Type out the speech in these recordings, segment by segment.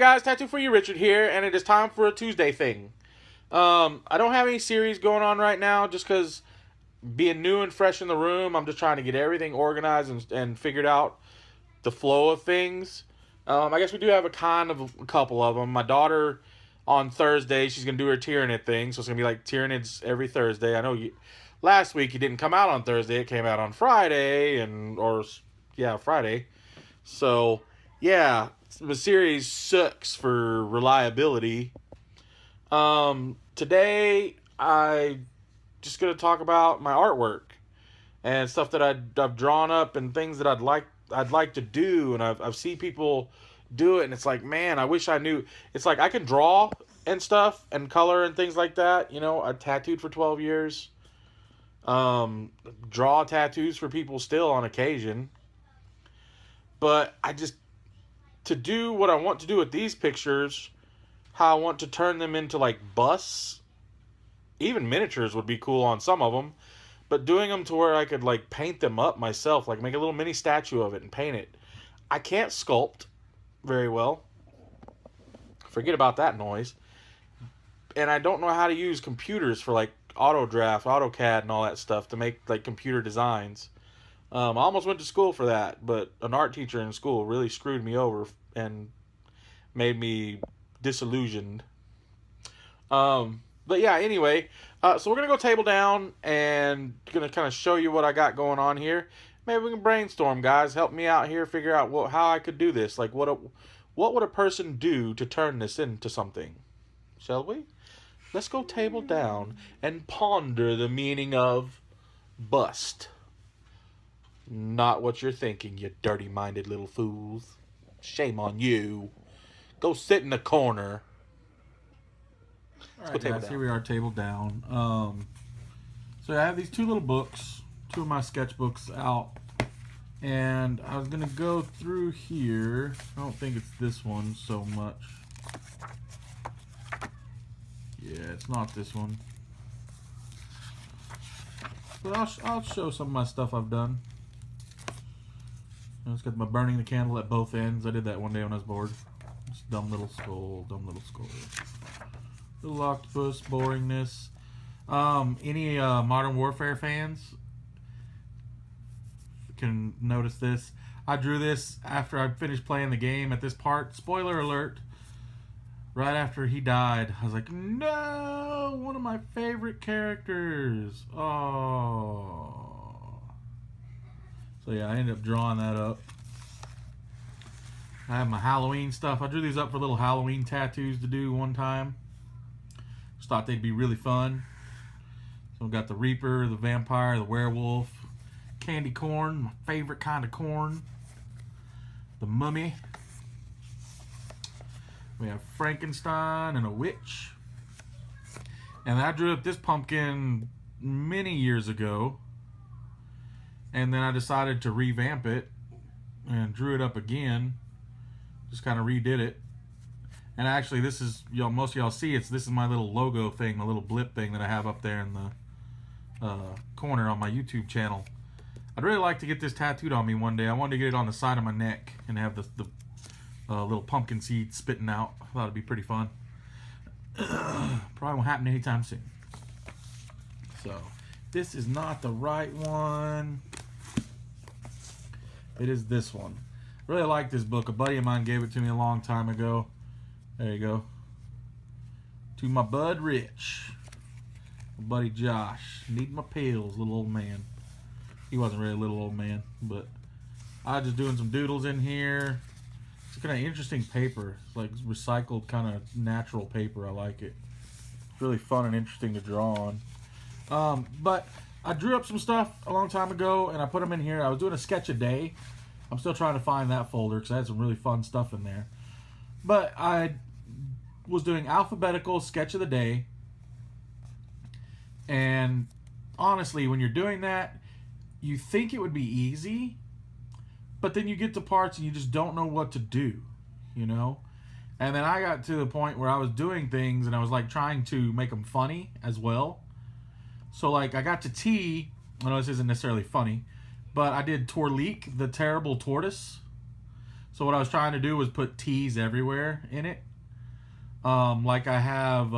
guys, Tattoo for You Richard here, and it is time for a Tuesday thing. I don't have any series going on right now just because being new and fresh in the room, I'm just trying to get everything organized and figured out the flow of things. I guess we do have a couple of them. My daughter on Thursday, she's going to do her Tyranid thing, so it's going to be like Tyranids every Thursday. I know last week it didn't come out on Thursday, it came out on Friday, Friday. So, yeah, the series sucks for reliability. Today I just gonna talk about my artwork and stuff that I've drawn up and things that I'd like to do, and I've seen people do it, and it's like, man, I wish I knew. It's like I can draw and stuff and color and things like that. You know, I tattooed for 12 years. Draw tattoos for people still on occasion, but to do what I want to do with these pictures, how I want to turn them into like busts, even miniatures would be cool on some of them, but doing them to where I could like paint them up myself, like make a little mini statue of it and paint it. I can't sculpt very well. Forget about that noise. And I don't know how to use computers for like AutoDraft, AutoCAD, and all that stuff to make like computer designs. I almost went to school for that, but an art teacher in school really screwed me over and made me disillusioned. But yeah, anyway, so we're going to go table down and going to kind of show you what I got going on here. Maybe we can brainstorm, guys. Help me out here, figure out how I could do this. Like, what would a person do to turn this into something? Shall we? Let's go table down and ponder the meaning of bust. Not what you're thinking, you dirty-minded little fools. Shame on you. Go sit in the corner. All right, guys, here we are, table down. So I have these two little books, two of my sketchbooks out, and I was gonna go through here. I don't think it's this one so much. Yeah, it's not this one. But I'll show some of my stuff I've done. I just got my burning the candle at both ends. I did that one day when I was bored. Just dumb little skull, dumb little skull. Little octopus, boringness. Any Modern Warfare fans can notice this. I drew this after I finished playing the game at this part. Spoiler alert. Right after he died, I was like, no, one of my favorite characters. Oh. So yeah, I ended up drawing that up. I have my Halloween stuff. I drew these up for little Halloween tattoos to do one time. Just thought they'd be really fun. So we got the Reaper, the Vampire, the Werewolf, Candy Corn, my favorite kind of corn, the Mummy. We have Frankenstein and a witch. And I drew up this pumpkin many years ago. And then I decided to revamp it and drew it up again. Just kind of redid it. And actually, this is, most of y'all see this is my little logo thing, my little blip thing that I have up there in the corner on my YouTube channel. I'd really like to get this tattooed on me one day. I wanted to get it on the side of my neck and have the little pumpkin seed spitting out. I thought it'd be pretty fun. Probably won't happen anytime soon. So, this is not the right one. It is this one. I really like this book. A buddy of mine gave it to me a long time ago. There you go. To my bud Rich. My buddy Josh. Need my pills, little old man. He wasn't really a little old man, but I was just doing some doodles in here. It's kind of interesting paper. It's like recycled kind of natural paper. I like it. It's really fun and interesting to draw on. But I drew up some stuff a long time ago, and I put them in here. I was doing a sketch a day. I'm still trying to find that folder because I had some really fun stuff in there. But I was doing alphabetical sketch of the day. And honestly, when you're doing that, you think it would be easy, but then you get to parts and you just don't know what to do, you know? And then I got to the point where I was doing things and I was like trying to make them funny as well. So like I got to T, I know this isn't necessarily funny, but I did Torleek, the terrible tortoise. So what I was trying to do was put T's everywhere in it. Like I have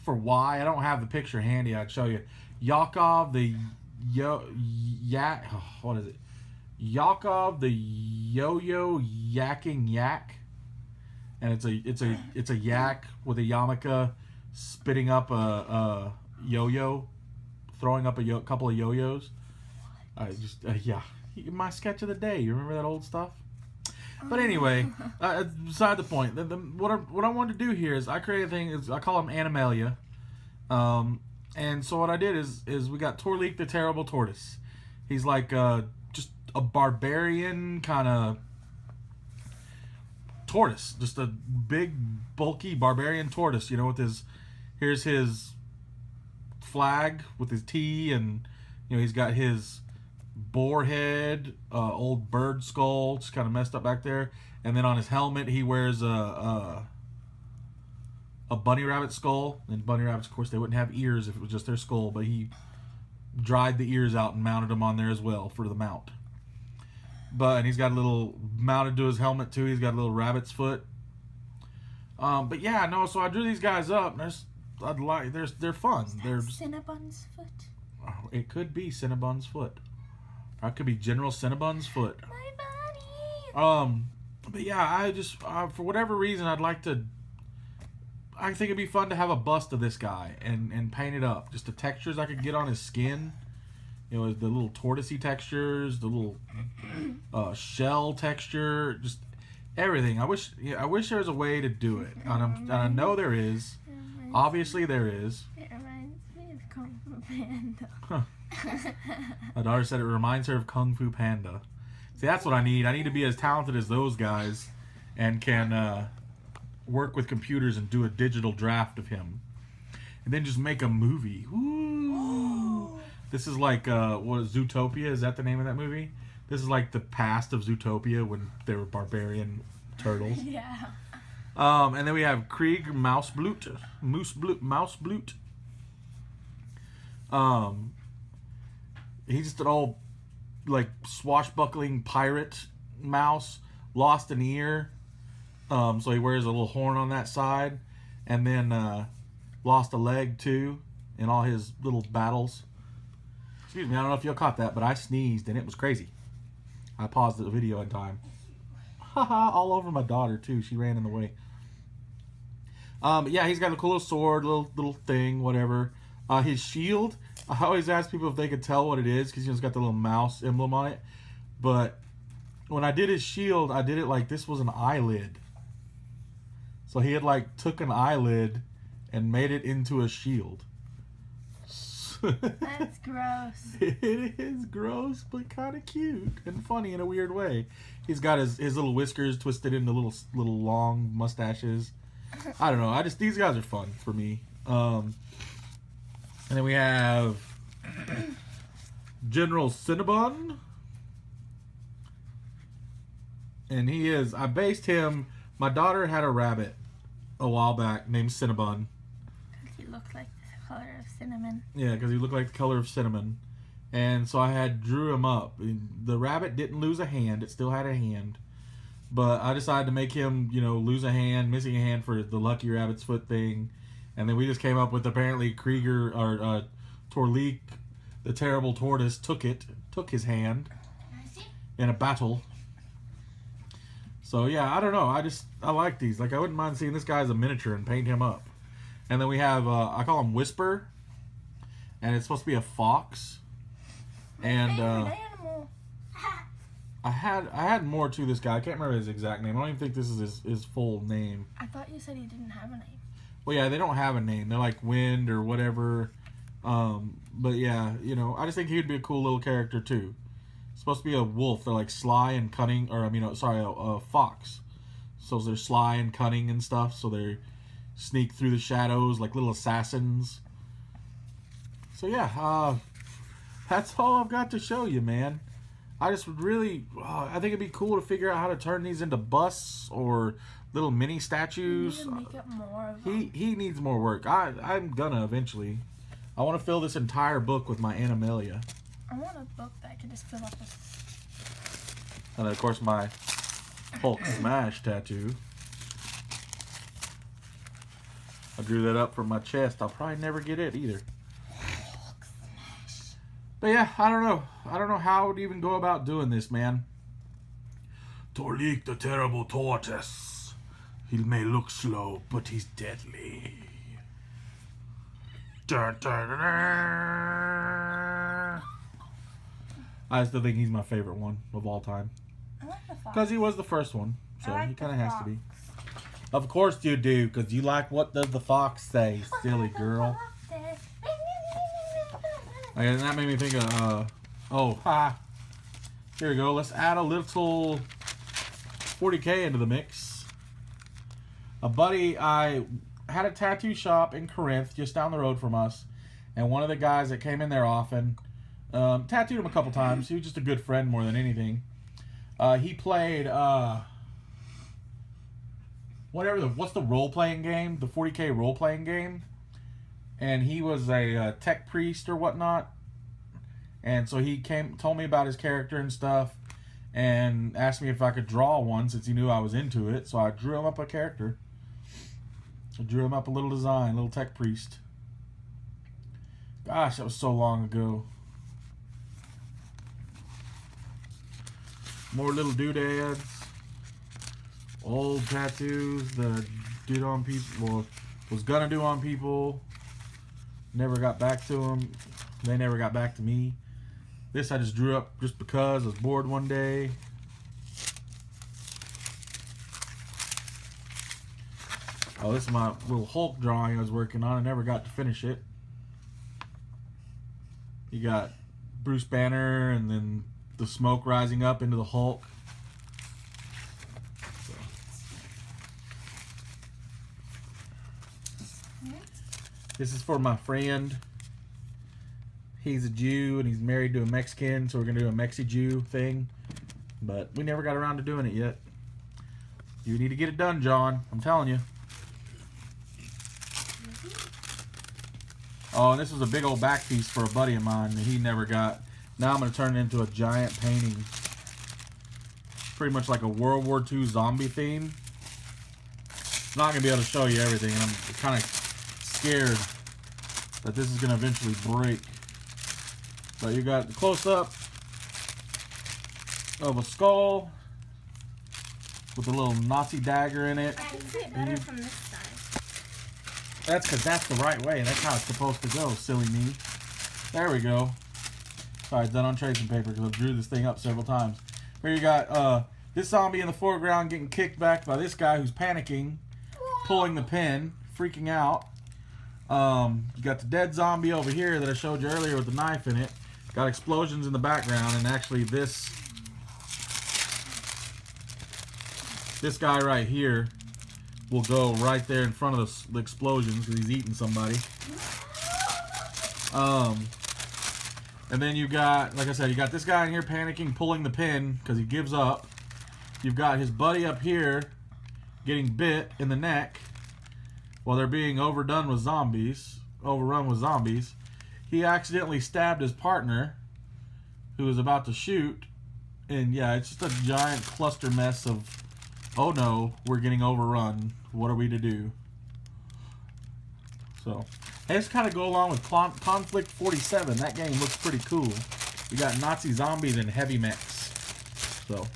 for Y. I don't have the picture handy. I'd show you. Yakov the yak. Oh, what is it? Yakov the yo-yo yakking yak, and it's a yak with a yarmulke spitting up a yo-yo, throwing up a couple of yo-yos. I just yeah, my sketch of the day. You remember that old stuff? But anyway, beside the point. What I wanted to do here is I created a thing. I call him Animalia. And so what I did is we got Torlik the Terrible Tortoise. He's like just a barbarian kind of tortoise, just a big bulky barbarian tortoise. You know, with here's his flag with his T, and you know he's got his boar head, old bird skull, just kind of messed up back there, and then on his helmet he wears a bunny rabbit skull. And bunny rabbits, of course, they wouldn't have ears if it was just their skull, but he dried the ears out and mounted them on there as well for the mount. And he's got a little mounted to his helmet too. He's got a little rabbit's foot. But yeah, no. So I drew these guys up. And they're fun. They're Cinnabon's foot. Oh, it could be Cinnabon's foot. Or it could be General Cinnabon's foot. My body. But yeah, I just for whatever reason I think it'd be fun to have a bust of this guy and paint it up. Just the textures I could get on his skin. You know, the little tortoisey textures, the little shell texture, just everything. I wish there was a way to do it, and I know there is. Obviously, there is. It reminds me of Kung Fu Panda. My daughter said it reminds her of Kung Fu Panda. See, that's what I need. I need to be as talented as those guys, and can work with computers and do a digital draft of him, and then just make a movie. Ooh. This is like what is Zootopia? Is that the name of that movie? This is like the past of Zootopia when they were barbarian turtles. Yeah. And then we have Krieg Mouseblut. He's just an old like swashbuckling pirate mouse, lost an ear. So he wears a little horn on that side, and then lost a leg too in all his little battles. Excuse me, I don't know if y'all caught that, but I sneezed and it was crazy. I paused the video in time. Haha, all over my daughter too. She ran in the way. Yeah, he's got a cool little sword, little thing, whatever. His shield, I always ask people if they could tell what it is because he's got the little mouse emblem on it. But when I did his shield, I did it like this was an eyelid. So he had like took an eyelid and made it into a shield. That's gross. It is gross, but kind of cute and funny in a weird way. He's got his little whiskers twisted into little long mustaches. I don't know. These guys are fun for me. And then we have General Cinnabon. And I based him, my daughter had a rabbit a while back named Cinnabon. Because he looked like the color of cinnamon. Yeah, because he looked like the color of cinnamon. And so I drew him up. The rabbit didn't lose a hand. It still had a hand. But I decided to make him, lose a hand, missing a hand for the Lucky Rabbit's foot thing. And then we just came up with apparently Torlik, the terrible tortoise, took his hand in a battle. So yeah, I don't know. I like these. Like I wouldn't mind seeing this guy as a miniature and paint him up. And then we have I call him Whisper, and it's supposed to be a fox. And animal. I had more to this guy. I can't remember his exact name. I don't even think this is his full name. I thought you said he didn't have a name. Well, yeah, they don't have a name. They're like Wind or whatever. But yeah, I just think he would be a cool little character too. Supposed to be a wolf. They're like sly and cunning, or a fox. So they're sly and cunning and stuff. So they sneak through the shadows like little assassins. So yeah, that's all I've got to show you, man. I just would really, I think it'd be cool to figure out how to turn these into busts or little mini statues. You need to make up more of them. He needs more work. I'm gonna eventually. I want to fill this entire book with my Animalia. I want a book that I can just fill up with. And then, of course, my Hulk Smash tattoo. I drew that up from my chest. I'll probably never get it either. But yeah, I don't know. I don't know how I would even go about doing this, man. Torlik the Terrible Tortoise. He may look slow, but he's deadly. Dun, dun, dun, dun. I still think he's my favorite one of all time. I like the fox. Because he was the first one, so I like he kind of the has to fox. be. Of course you do, because you like What Does the Fox Say, silly girl. And that made me think of, here we go. Let's add a little 40K into the mix. A buddy, I had a tattoo shop in Corinth, just down the road from us. And one of the guys that came in there often, tattooed him a couple times. He was just a good friend more than anything. He played, what's the role-playing game? The 40K role-playing game. And he was a tech priest or whatnot. And so he told me about his character and stuff, and asked me if I could draw one since he knew I was into it. So I drew him up a character. I drew him up a little design, little tech priest. Gosh, that was so long ago. More little doodads. Old tattoos that I did on people, well, was gonna do on people. Never got back to them. They never got back to me. This I just drew up just because I was bored one day. Oh, this is my little Hulk drawing I was working on. I never got to finish it. You got Bruce Banner and then the smoke rising up into the Hulk. This is for my friend. He's a Jew and he's married to a Mexican, so we're going to do a Mexi-Jew thing. But we never got around to doing it yet. You need to get it done, John. I'm telling you. Oh, and this was a big old back piece for a buddy of mine that he never got. Now I'm going to turn it into a giant painting. Pretty much like a World War II zombie theme. I'm not going to be able to show you everything, and I'm kind of scared that this is going to eventually break. But you got the close-up of a skull with a little Nazi dagger in it. I can see it better from this side. That's because that's the right way. That's how it's supposed to go, silly me. There we go. Sorry, it's done on tracing paper because I drew this thing up several times. Here you got this zombie in the foreground getting kicked back by this guy who's panicking, pulling the pin, freaking out. You got the dead zombie over here that I showed you earlier with the knife in it. Got explosions in the background, and actually this guy right here will go right there in front of the explosions because he's eating somebody. And then you got, like I said, you got this guy in here panicking, pulling the pin because he gives up. You've got his buddy up here getting bit in the neck while they're being overrun with zombies. He accidentally stabbed his partner who was about to shoot. And yeah, it's just a giant cluster mess of, oh no, we're getting overrun. What are we to do? So, hey, let's kind of go along with Conflict 47. That game looks pretty cool. We got Nazi zombies and heavy mechs. So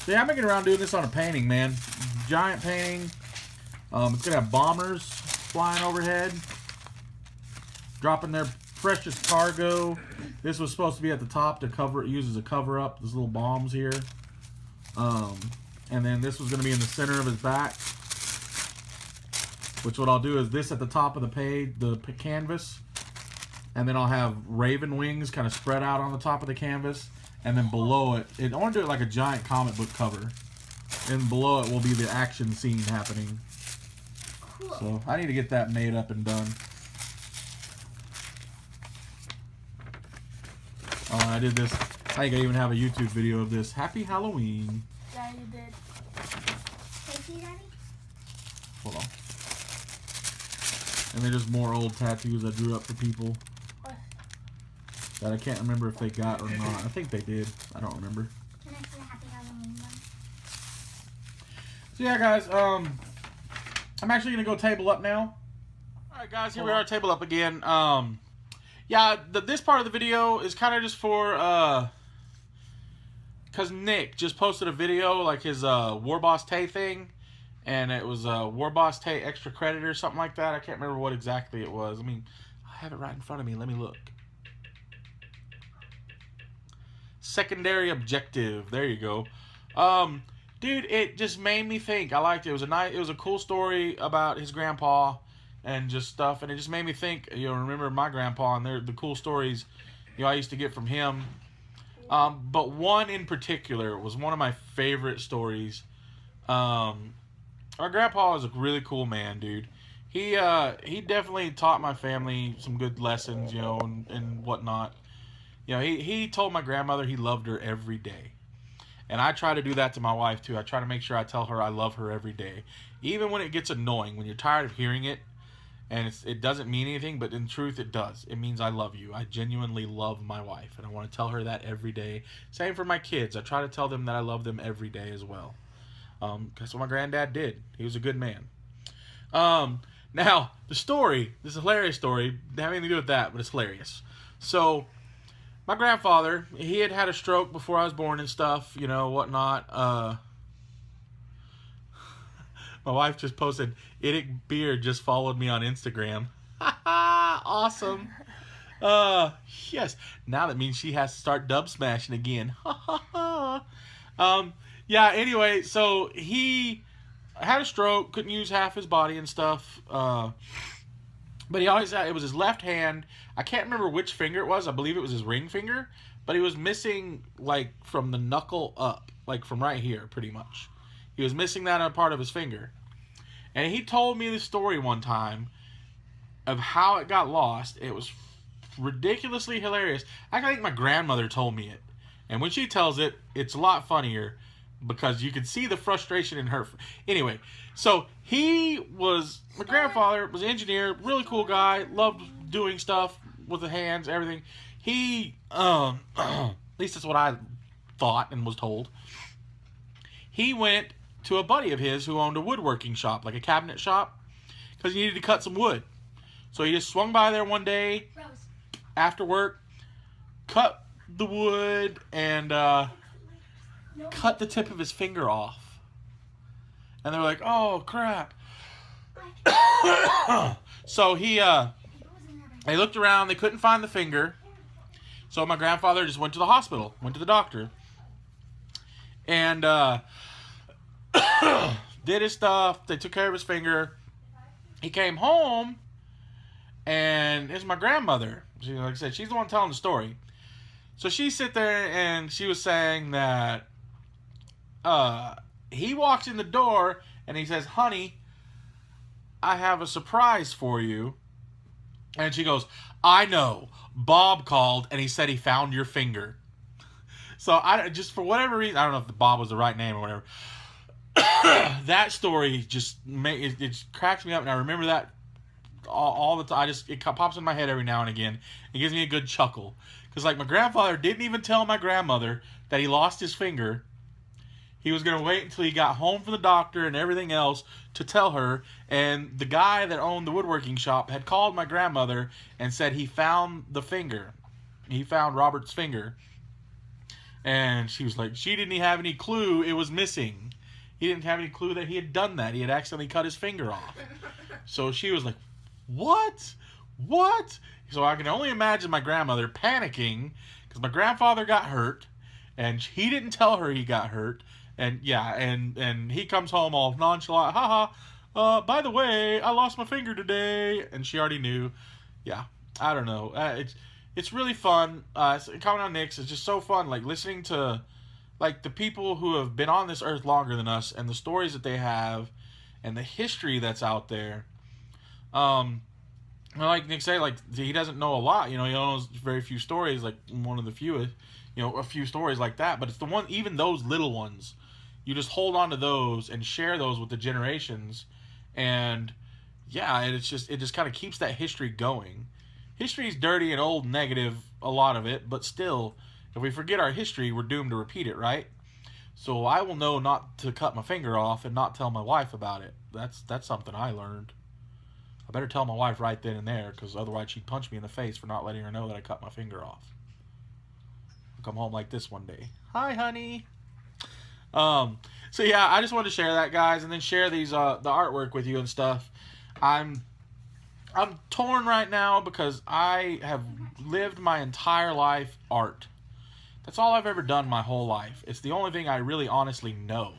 yeah, I'm making around doing this on a painting, man. Giant painting. It's gonna have bombers flying overhead, dropping their precious cargo. This was supposed to be at the top to cover it, use as a cover up. These little bombs here. And then this was gonna be in the center of his back. Which what I'll do is this at the top of the page, the canvas, and then I'll have raven wings kind of spread out on the top of the canvas, and then below it, I want to do it like a giant comic book cover, and below it will be the action scene happening. Cool. So I need to get that made up and done. Oh, I did this. I think I even have a YouTube video of this. Happy Halloween. Yeah, you did. Thank you, Daddy. Hold on. And then just more old tattoos I drew up for people. that I can't remember if they got or not. I think they did. I don't remember. Can I see the Happy Halloween one? So yeah, guys, I'm actually gonna go table up now. All right, guys, here we are, table up again. Yeah, this part of the video is kind of just for because Nick just posted a video, like his War Boss Tay thing, and it was War Boss Tay extra credit or something like that. I can't remember what exactly it was. I mean, I have it right in front of me. Let me look. Secondary objective. There you go. Dude, it just made me think. I liked it. It was a cool story about his grandpa and just stuff, and it just made me think. Remember my grandpa and the cool stories, I used to get from him. But one in particular was one of my favorite stories. Our grandpa was a really cool man, dude. He definitely taught my family some good lessons, and whatnot. He told my grandmother he loved her every day. And I try to do that to my wife, too. I try to make sure I tell her I love her every day. Even when it gets annoying, when you're tired of hearing it, and it doesn't mean anything, but in truth, it does. It means I love you. I genuinely love my wife, and I want to tell her that every day. Same for my kids. I try to tell them that I love them every day as well. That's what my granddad did. He was a good man. Now, the story, this is a hilarious story. Doesn't have anything to do with that, but it's hilarious. So, my grandfather, he had a stroke before I was born and stuff, whatnot. My wife just posted, Idic Beard just followed me on Instagram. Awesome. Yes. Now that means she has to start dub smashing again. Yeah, anyway, so he had a stroke, couldn't use half his body and stuff. But he always it was his left hand. I can't remember which finger it was. I believe it was his ring finger. But he was missing, like, from the knuckle up. Like, from right here, pretty much. He was missing that part of his finger. And he told me the story one time of how it got lost. It was ridiculously hilarious. I think my grandmother told me it. And when she tells it, it's a lot funnier. Because you can see the frustration in her. Anyway, so my grandfather was an engineer, really cool guy, loved doing stuff with the hands, everything. He, at least that's what I thought and was told. He went to a buddy of his who owned a woodworking shop, like a cabinet shop, because he needed to cut some wood. So he just swung by there one day after work, cut the wood, and cut the tip of his finger off. And they were like, oh, crap. So they looked around, they couldn't find the finger. So my grandfather just went to the hospital, went to the doctor. And did his stuff. They took care of his finger. He came home, and it's my grandmother. Like I said, she's the one telling the story. So she sit there, and she was saying that he walks in the door, and he says, honey, I have a surprise for you. And she goes, I know. Bob called, and he said he found your finger. So just for whatever reason, I don't know if the Bob was the right name or whatever. That story just it cracks me up, and I remember that all the time. It pops in my head every now and again. It gives me a good chuckle, because like my grandfather didn't even tell my grandmother that he lost his finger. He was going to wait until he got home from the doctor and everything else to tell her. And the guy that owned the woodworking shop had called my grandmother and said he found the finger. He found Robert's finger. And she was like, she didn't have any clue it was missing. He didn't have any clue that he had done that. He had accidentally cut his finger off. So she was like, what? What? So I can only imagine my grandmother panicking because my grandfather got hurt. And he didn't tell her he got hurt. And yeah, and he comes home all nonchalant, haha, by the way, I lost my finger today. And she already knew. Yeah, I don't know. It's really fun. Comment on Nick's. It's just so fun, like listening to like the people who have been on this earth longer than us and the stories that they have and the history that's out there. Like Nick said, like he doesn't know a lot. He knows very few stories, like one of the fewest. A few stories like that, but it's the one, even those little ones, you just hold on to those and share those with the generations, and yeah, and it just kind of keeps that history going, history's dirty and old and negative, a lot of it, but still, if we forget our history, we're doomed to repeat it, right? So I will know not to cut my finger off and not tell my wife about it. That's something I learned. I better tell my wife right then and there, because otherwise she'd punch me in the face for not letting her know that I cut my finger off. I'll come home like this one day. Hi, honey. So yeah, I just wanted to share that, guys, and then share these the artwork with you and stuff. I'm torn right now because I have lived my entire life art. That's all I've ever done my whole life. It's the only thing I really honestly know.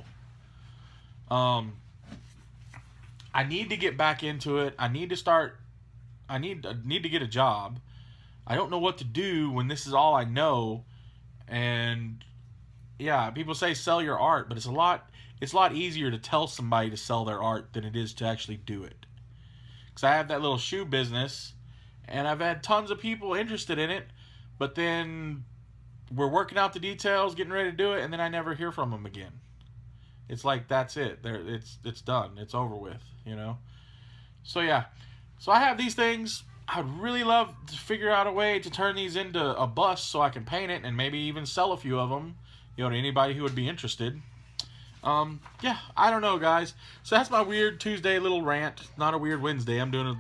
I need to get back into it. I need to start. I need to get a job. I don't know what to do when this is all I know. And yeah, people say sell your art, but it's a lot easier to tell somebody to sell their art than it is to actually do it. Because I have that little shoe business, and I've had tons of people interested in it, but then we're working out the details, getting ready to do it, and then I never hear from them again. It's like, that's it. It's done. It's over with, you know? So yeah. So I have these things. I'd really love to figure out a way to turn these into a bust so I can paint it and maybe even sell a few of them, you know, to anybody who would be interested. Yeah, I don't know, guys. So that's my weird Tuesday little rant. Not a weird Wednesday. I'm doing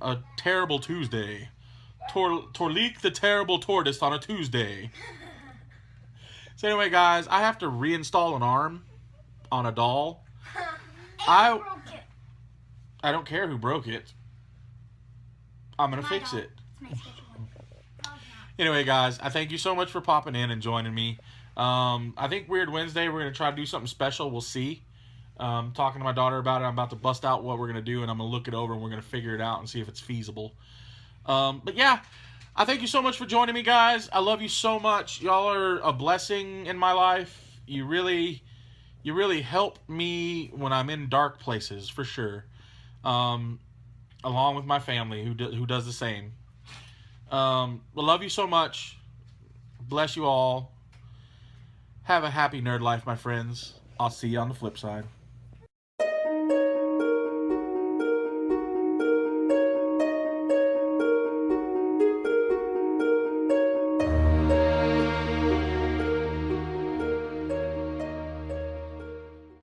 a terrible Tuesday. Torlik the terrible tortoise on a Tuesday. So anyway, guys, I have to reinstall an arm on a doll. I broke it. I don't care who broke it. I'm gonna fix it. It's my special one. Oh, no. Anyway, guys, I thank you so much for popping in and joining me. I think Weird Wednesday, we're going to try to do something special. We'll see. Talking to my daughter about it. I'm about to bust out what we're going to do, and I'm going to look it over, and we're going to figure it out and see if it's feasible. But yeah, I thank you so much for joining me, guys. I love you so much. Y'all are a blessing in my life. You really help me when I'm in dark places, for sure. Along with my family, who does the same. I love you so much. Bless you all. Have a happy nerd life, my friends. I'll see you on the flip side.